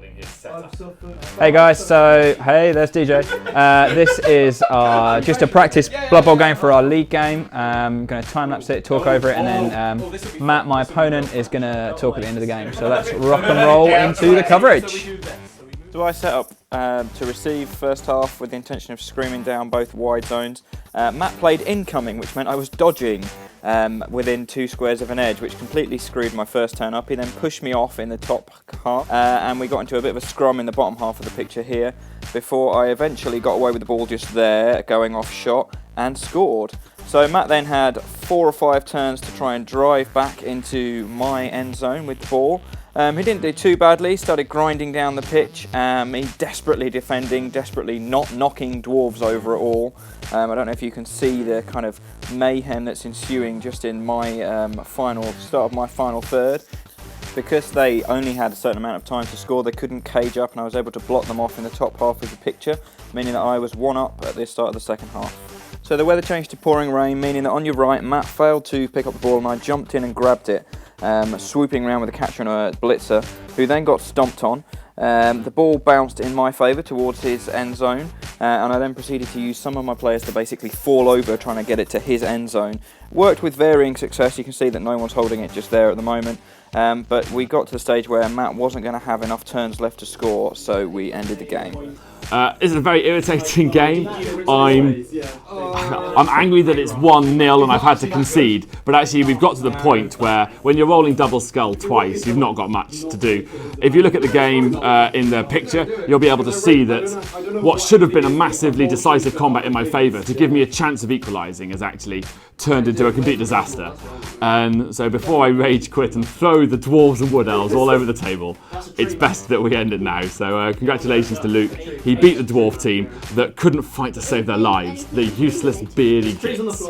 building his setup. Hey guys, so hey, there's DJ. This is just a practice Blood Bowl game for our league game. I'm going to time-lapse it, talk over it, and then Matt, my opponent, is going to talk at the end of the game. So let's rock and roll into the coverage. So I set up to receive first half with the intention of screaming down both wide zones. Matt played incoming, which meant I was dodging within 2 squares of an edge, which completely screwed my first turn up. He then pushed me off in the top half, and we got into a bit of a scrum in the bottom half of the picture here, before I eventually got away with the ball just there, going off shot, and scored. So Matt then had 4 or 5 turns to try and drive back into my end zone with the ball. He didn't do too badly, started grinding down the pitch, he desperately defending, desperately not knocking Dwarves over at all. I don't know if you can see the kind of mayhem that's ensuing just in my start of my final third. Because they only had a certain amount of time to score, they couldn't cage up, and I was able to block them off in the top half of the picture, meaning that I was 1 up at the start of the second half. So the weather changed to pouring rain, meaning that on your right, Matt failed to pick up the ball, and I jumped in and grabbed it, swooping around with a catcher and a blitzer, who then got stomped on. The ball bounced in my favour towards his end zone, and I then proceeded to use some of my players to basically fall over trying to get it to his end zone. Worked with varying success. You can see that no one's holding it just there at the moment, but we got to the stage where Matt wasn't going to have enough turns left to score, so we ended the game. This is a very irritating game. I'm angry that it's 1-0 and I've had to concede, but actually we've got to the point where when you're rolling double skull twice, you've not got much to do. If you look at the game in the picture, you'll be able to see that what should have been a massively decisive combat in my favour to give me a chance of equalising has actually turned into a complete disaster. And so before I rage quit and throw the Dwarves and Wood Elves all over the table, it's best that we end it now. So congratulations to Luke. He beat the Dwarf team that couldn't fight to save their lives. The useless beardy gits.